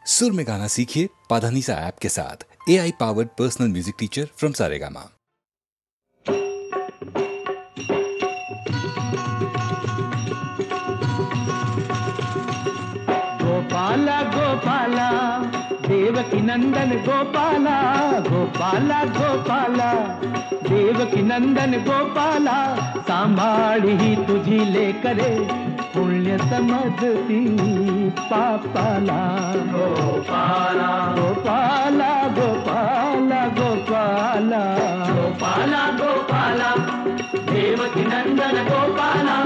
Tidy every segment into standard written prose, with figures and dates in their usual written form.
सुर में गाना सीखिए पाधानीसा ऐप के साथ। AI powered personal music teacher from Saregama. Gopala Gopala Devaki Nandan Gopala, Gopala Gopala Devaki Nandan Gopala, सांभाळी तुझी लेकरे पुण्य समजती पापाला। गोपाला गोपाला गोपाला गोपाला गोपाला गोपाला देवकी नंदन गोपाला,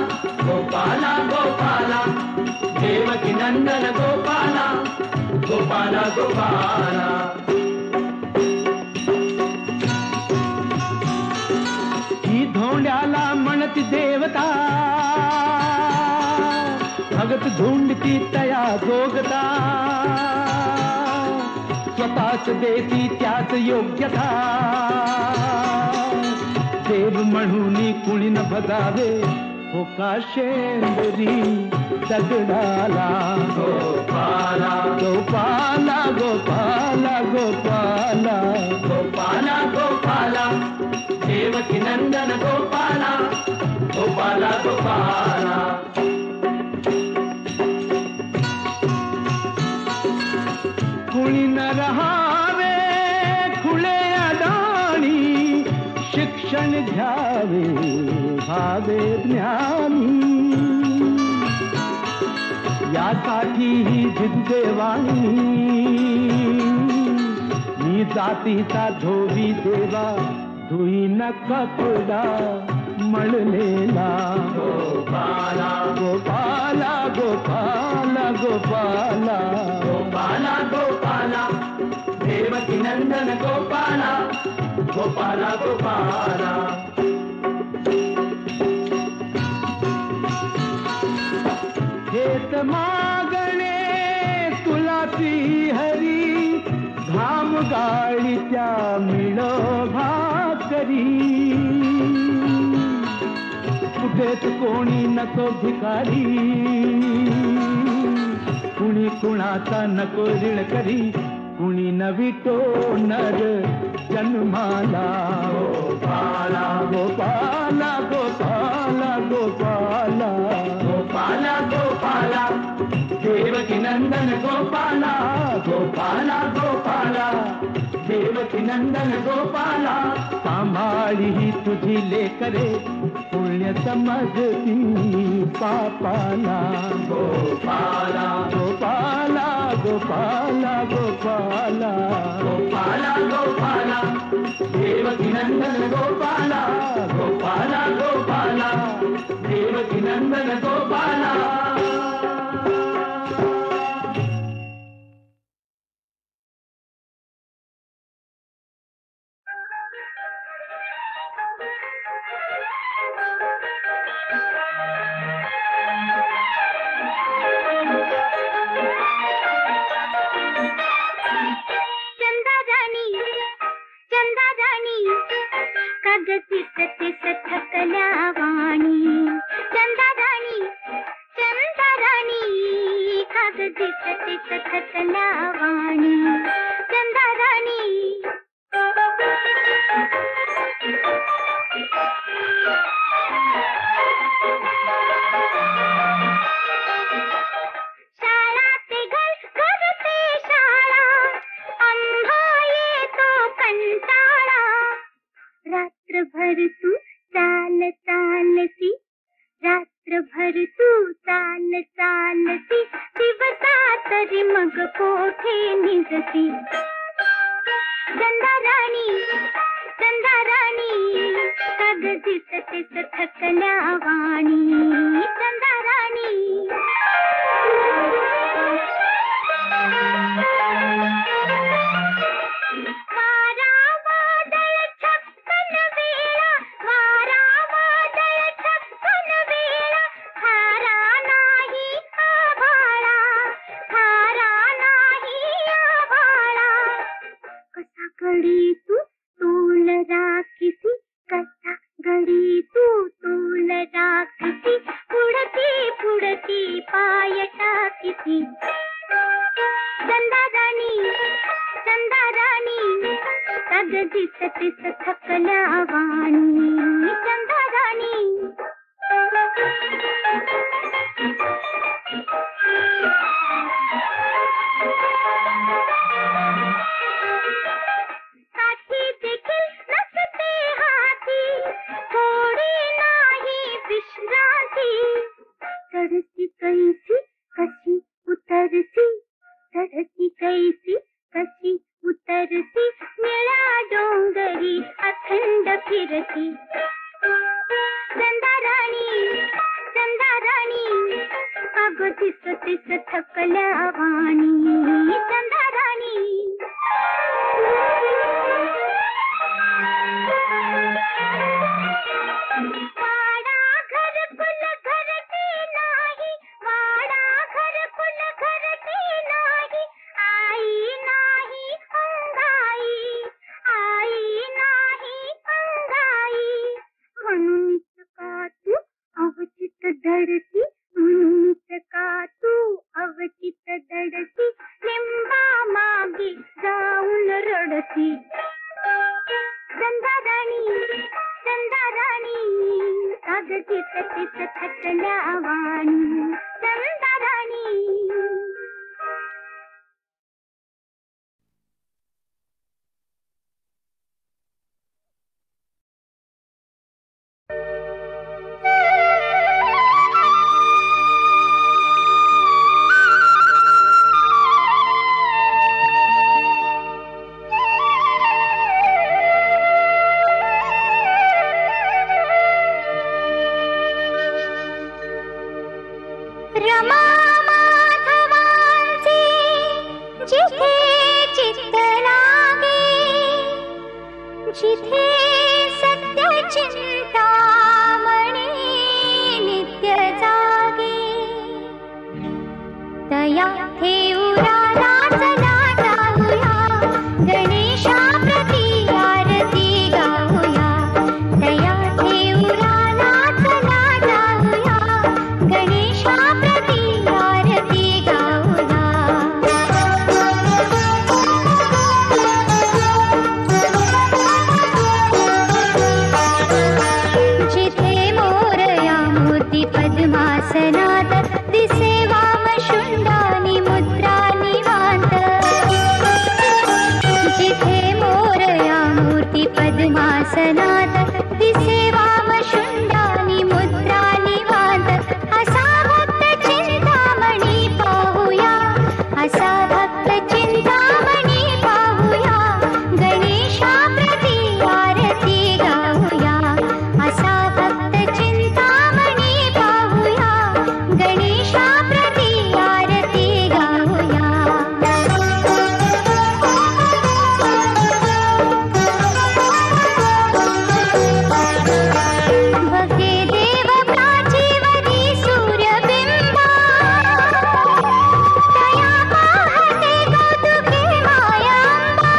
गोपाला गोपाला देवकी नंदन गोपाला, गोपाला गोपाला। ही धोंड्याला म्हणती देवता, भगत धुंडती तया जोगता, स्वतःच देती त्याच योग्यता, देव म्हणून कुणी न भगावे हो का शेंदरी दगडाला। गोपाला गोपाला गोपाला गोपाला गोपाला गोपाला देवकी नंदन गोपाला, गोपाला गोपाला। कुणी न रहावे खुले अडाणी, शिक्षण घ्यावे भावे ज्ञानी, यासाठी ही जिद्देवाणी मी जातीचा धोबी देवा, धुई न कपडा मळलेला। गोपाला गोपाला गोपाला गोपाला गोपाला गोपाला देवकी नंदन गोपाला, गोपाला गोपाला। हेत मागणे तुला ती हरी, घाम गाळीच्या मिळो भाकरी, कुठेच कोणी नको भिकारी, कुणी कुणाचा नको ऋण करी, कुणी नवितो नर जन्माला। गोपाला गोपाला गोपाला गोपाला गोपाला गोपाला देवकी नंदन गोपाला, गोपाला गोपाला देवकी नंदन गोपाला, सांभाळी ही तुझी लेकरे पुण्य समजती पापाला। गोपाला गोपाला गोपाला गोपाला गोपाला गोपाला देवकी नंदन गोपाला, गोपाला गोपाला देवकी नंदन गोपाला। अगदी सतीस थकल्या वाणी चंदा राणी साठी देखील नसते हाती थोडी नाही विश्रांती चढती कैसी कशी उतरती चढती कैसी कशी उतरती निळ्या डोंगरी अखंड फिरती चंदा राणी अगं तिस तिस थकल्या वाणी चंदा राणी वाडा घरकुल घरटी नाही वाडा घरकुल घरटी नाही आई नाही अंगाई म्हणूनच का तू अवचित धडती म्हणूनच का तू अवचित धडती लिंबा मागे जाऊन रडती चंदा राणी अगं तिस तिस थकल्या वाणी चंदा राणी रमा माधवांचे जिथे चित्त लागे जिथे सत्य चिंतामणी नित्य जागे तया ठेऊया चला जाऊया गणेशा प्रति आरती गाऊया तया ठेऊया चला जाऊया गणेशा प्रति आरती गाऊया जिथे मोरया मोती पद्मासनात दिसे वामशुंडानी मुद्रा निवांत जिथे मोरया मोती पद्मासनात दिसे वामशुंडानी मुद्रा निवांत असा भक्त चिंतामणी पाहूया असा भक्त चिंतामणी पाहूया गणेशा प्रति आरती गाऊया असा भक्त चिंतामणी पाहूया गणेशा प्रति आरती गाऊया बघे देव प्राचीवरी सूर्यबिंबा तया पाहते कौतुके मायांबा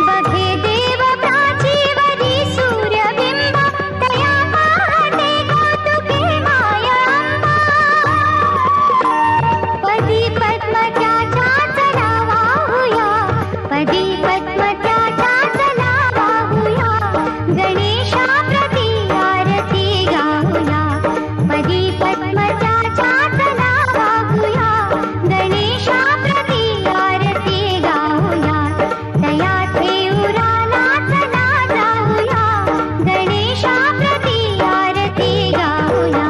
बघे देव प्राचीवरी सूर्यबिंबा तया पाहते कौतुके मायांबा पदी पद्मत्याच्या चला वाहूया पदी पद्मत्याच्या चला वाहूया गणेशा प्रति आरती गाऊया पदी पद्मत्याच्या चला वाहूया गणेशा प्रति आरती गाऊया तया ठेऊया चला जाऊया गणेशा प्रति आरती गाऊया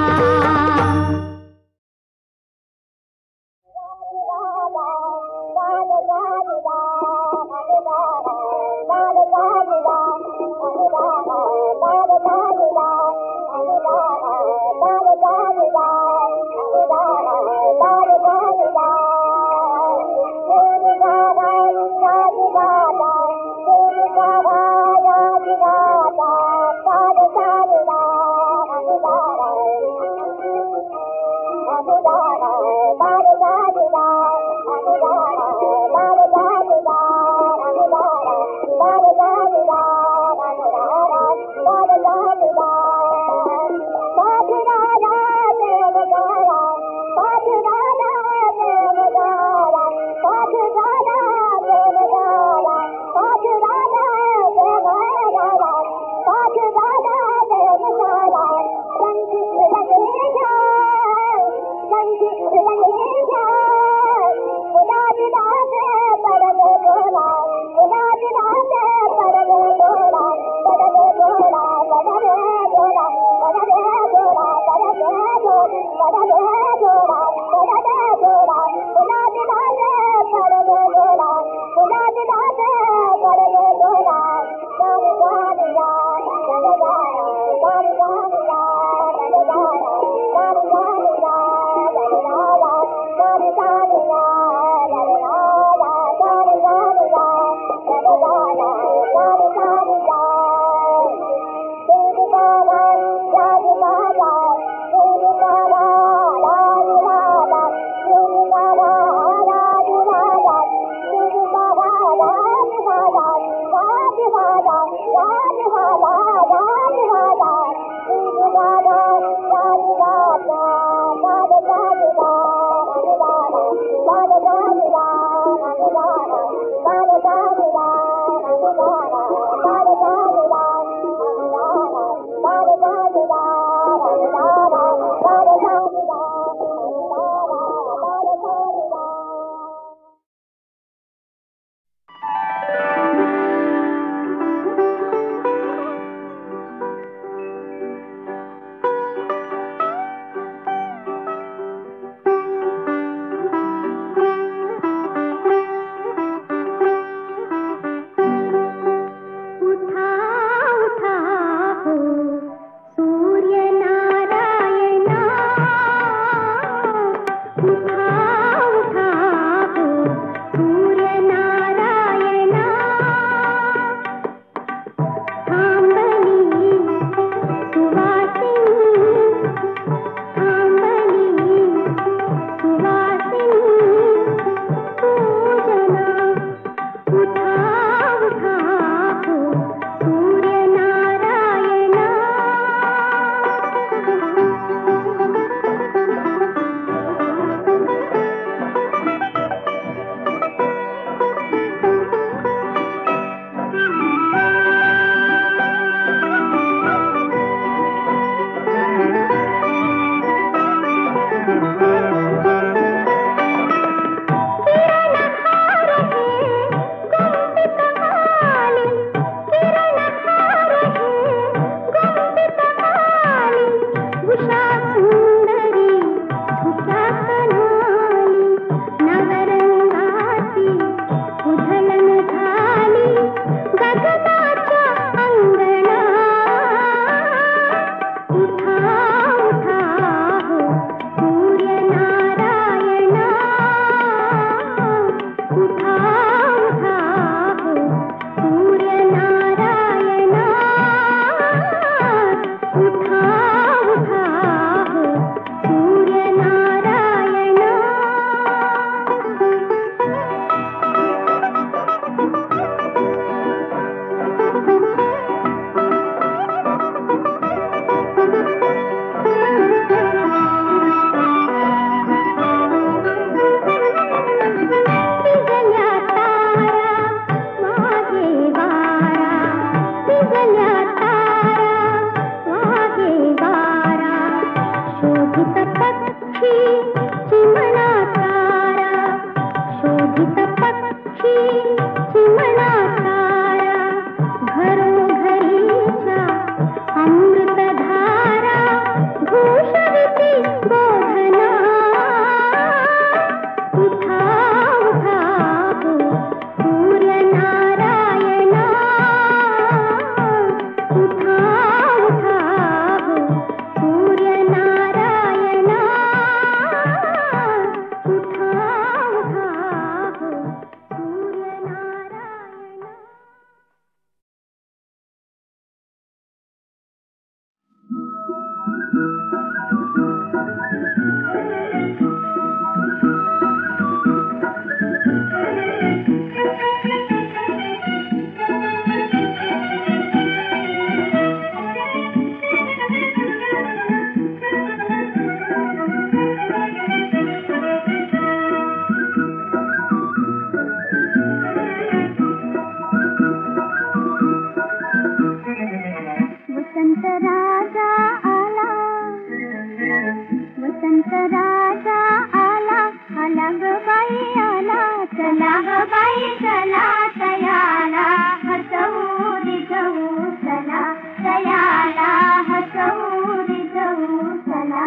ग बाई आला, चला ग बाई चला तयाला, हसवू रिझवू चला तयाला, हसवू रिझवू चला.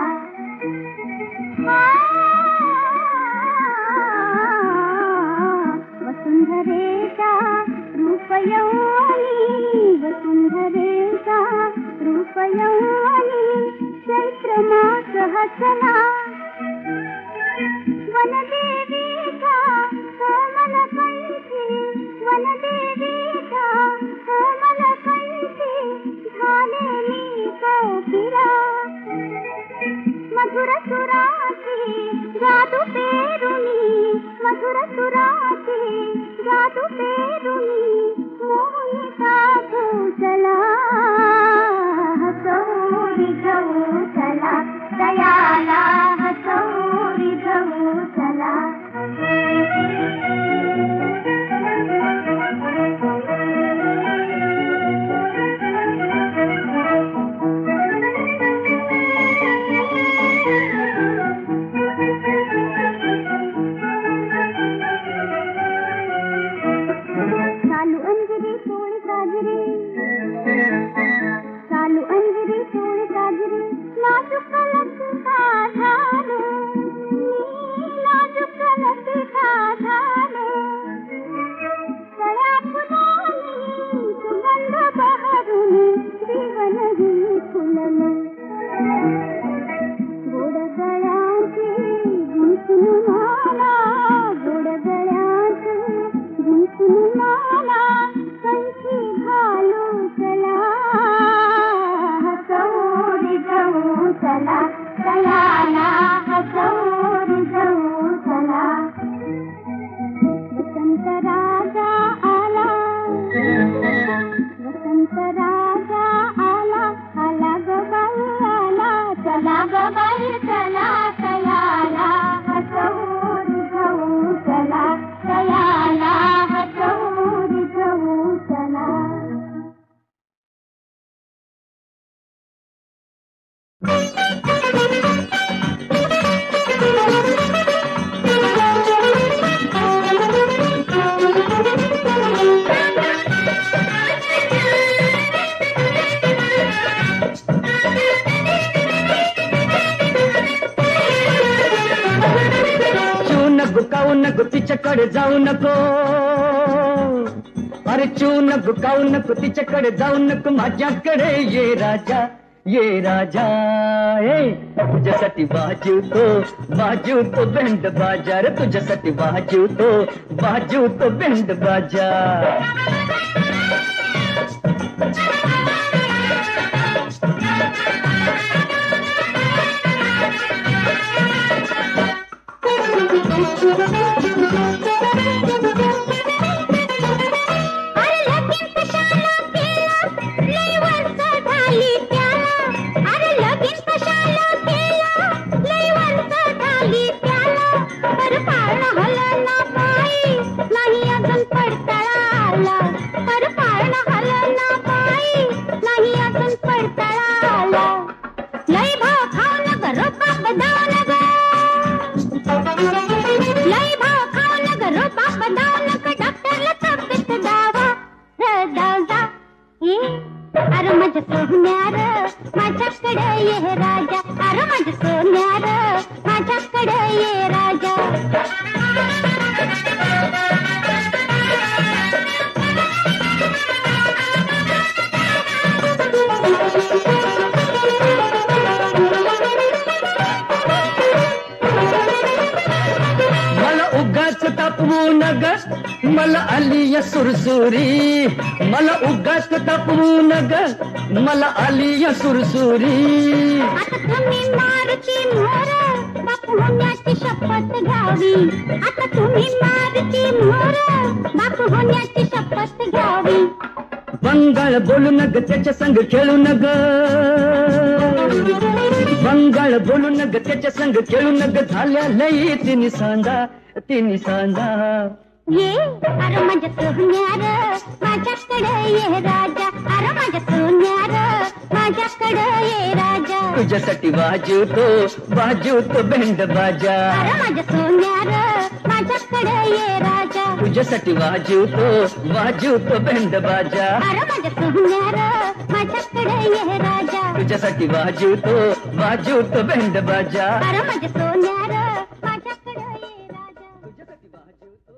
वसुंधरेचा रूप यौवनी, वसुंधरेचा रूप यौवनी, चैत्र मास हसला. वनदेवीचा कोमल कंठी, वनदेवीचा कोमल कंठी, झालेली कोकिला. मधुर सुराची जादू पेरुनी, मधुर सुराची जादू पेरुनी, मोहिता तू चला, हसवू रिझवू चला दयाला, हसवू रिझवू चला. चालू अंजिरी सोळी साजरी, चालू अंजिरी सोळी साजरी, नाजूक लतिका झाले, नाजूक लतिका झाले. सळ्या फुलांनी सुगंध बहरून जीवनही फुलले. गोड गळ्याची गुंफून माला, गोड गळ्याची गुंफून माला, कंठी घालू चला, हसवू रिझवू चला दयाला, हसवू रिझवू चला. वसंत राजा आला, वसंत राजा आला, आला ग बाई आला, चला ग बाई चला तयाला, हसवू रिझवू चला दयाला, हसवू रिझवू चला. चू नको काऊ नको तिच्याकडे जाऊ नको, अरे चू नको काऊ नको तिच्याकडे जाऊ नको, माझ्याकडे ये राजा ये राजा. तुझ्यासाठी वाजवतो बँड बाजा रे, तुझ्यासाठी वाजवतो बँड बाजा. अरे माझ्या सोन्यार माझ्याकडे ये राजा, अरे माझ्या सोन्यार माझ्याकडे ये राजा. मला उगाच तापवू नग, मला आली या सुरसुरी, मला उगाच तापवू नग, मला आली या सुरसुरी. आता तुम्ही मारुती मोर, बापू होण्याची शपथ घ्यावी, आता तुम्ही मारुती मोर, बापू होण्याची शपथ घ्यावी. बंगाळ बोलू नग त्याच्या संग खेळू नग, बंगाळ बोलू नग त्याच्या संग खेळू नग, झाल्या लई तिन्ही सांजा ये अरे माझ्या सोन्यार माझ्याकडे ये राजा, अरे माझ्या सोन्यार माझ्याकडे ये राजा. तुझ्यासाठी वाजवतो बँड बाजा. अरे माझ्या सोन्यार माझ्याकडे ये राजा, तुझ्यासाठी वाजवतो बँड बाजा. अरे माझ्या सोन्यार माझ्याकडे ये राजा, तुझ्यासाठी वाजवतो बँड बाजा. अरे माझ्या सोन्यार माझ्याकडे ये राजा. तुझ्यासाठी वाजवतो.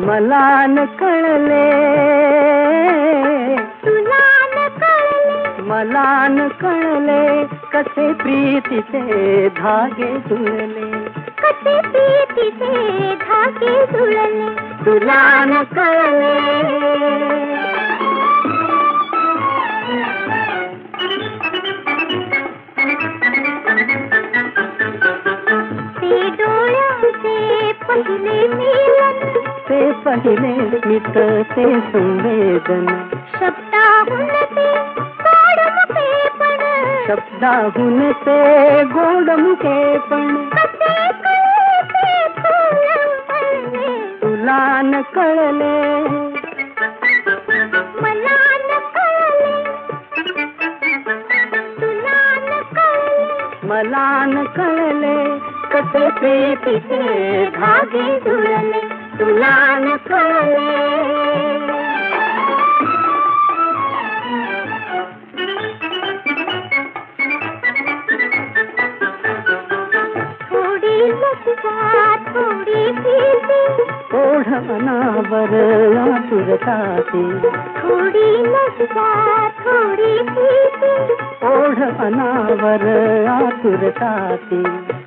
मला न कळले, मला न कळले कसे प्रीतीचे धागे जुळले, कसे प्रीतीचे धागे जुळले. तुला न कळले. ते डोळ्यांचे पहिले मिलन, ते पहिले स्मित ते संवेदन, शब्दाहून ते गोड मुखेपण, शब्दाहून ते गोड मुखेपण. कसे कळे ते फूल फळले. तुला न कळले, मला न कळले, तुला न कळले. मला न कळले कसे प्रीतीचे धागे जुळले. तुला न कळले. थोडी लज्जा थोडी भीती, ओढवनावर आतुरताते, थोडी लज्जा थोडी भीती. ओढवनावर आतुरताते.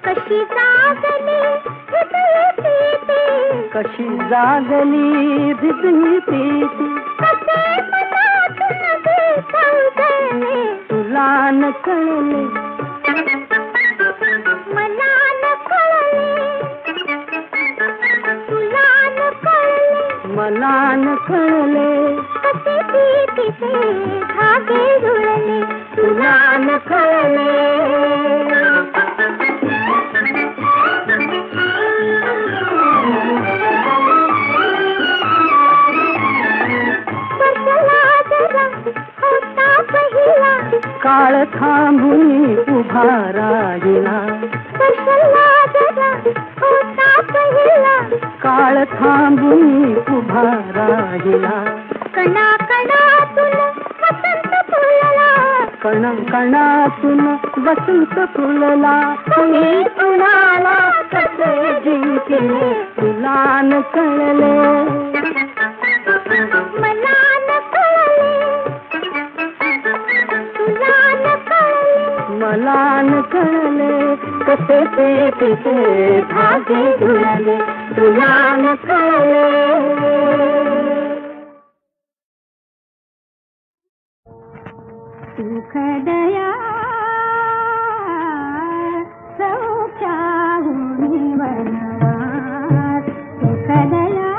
कशी जागली हृदय प्रीती, कशी जागली हृदय प्रीती. कसे मनातून विसंगले. तुला न कळले, मला न कळले, तुला न कळले. मला न कळले कसे प्रीतीचे धागे जुळले. तुला न कळले. बसला जरा होता पहिला, काळ थांबून उभा राहिला, बसला जरा होता पहिला. काळ थांबून उभा राहिला. कणा कणातून वसंत फुलला, कण कणातून वसंत फुलला. कुणी कुणाला कसे जिंकले तुला न कळले. मला न कळले, तुला न कळले. मला न कळले कसे प्रीतीचे धागे जुळले. तुला न कळले. सुखदया सौख्याहुनी वनवास, सुखदया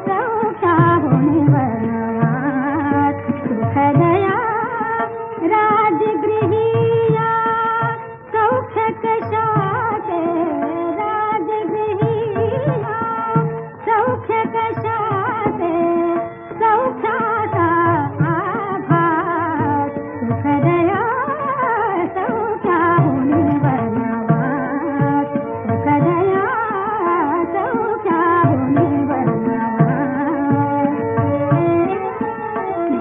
सौख्याहुनी वनवास. सुखदया राजगृहिया सौख्य कशाचे, राजगृहिया सौख्य कशाचे, सौख्याचा आभास. सुखदया सौख्याहुनी वनवास, सुखदया सौख्याहुनी वनवास.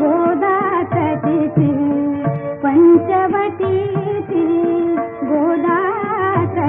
गोदातटीची पंचवटीची, गोदातटीची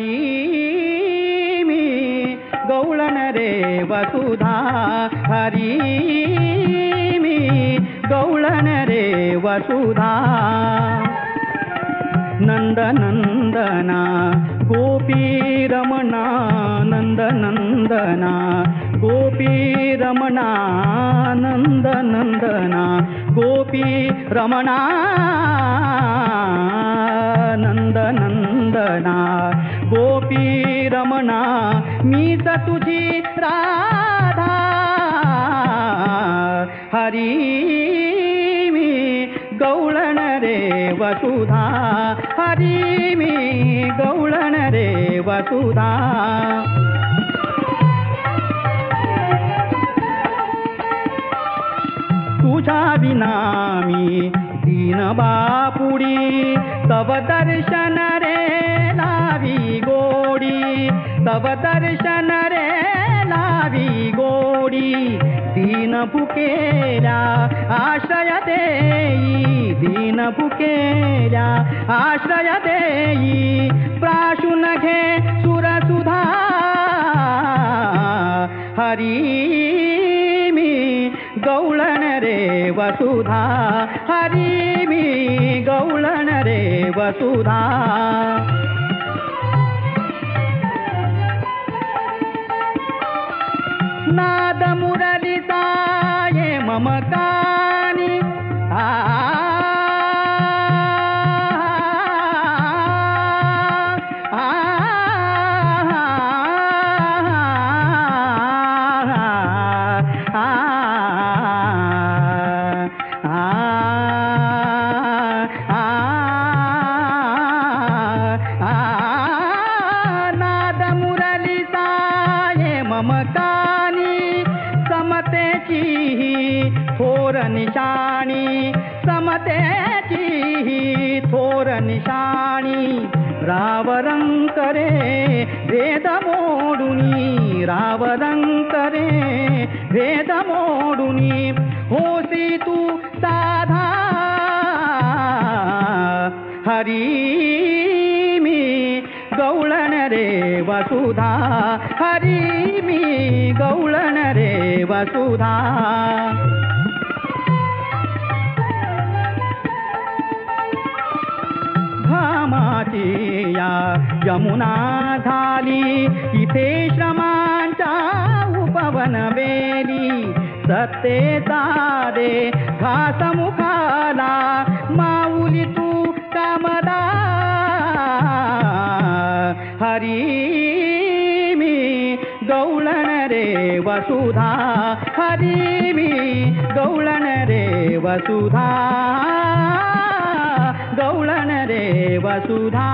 हरी मी गवळण रे वसुधा हरी मी गवळण रे वसुधा नंद नंदना गोपी रमणा नंद नंदना गोपी रमणा नंद नंदना गोपी रमणा नंद नंदना गोपी रमणा मीच तुझी राधा हरी मी गवळण रे वसुधा हरी मी गवळण रे वसुधा तुझ्या विना मी दीन बापुडी तव दर्शन रे लावी गोडी तव दर्शन रे लावी गोडी दीन भुकेल्या आश्रय देई दीन भुकेल्या आश्रय देई प्राशुन घे सुरसुधा हरी मी गवळण रे वसुधा हरी मी गवळण रे वसुधा नाद मुरलिता ये मम कानी नाद मुरलिता ये मम कानी समतेची थोर निशाणी समतेची थोर निशाणी रावरंक रे वेद मोडुनी रावरंक रे वेद मोडुनी होसी तू साधा हरी मी गवळण रे वसुधा हरी मी गवळण रे वसुधा घामाची या यमुना झाली इथे श्रमांच्या उपवन वेली सत्तेचा दे घास मुखाला माऊली तू कामदा हरी मी गवळण रे वसुधा हरी मी गवळण रे वसुधा गवळण रे वसुधा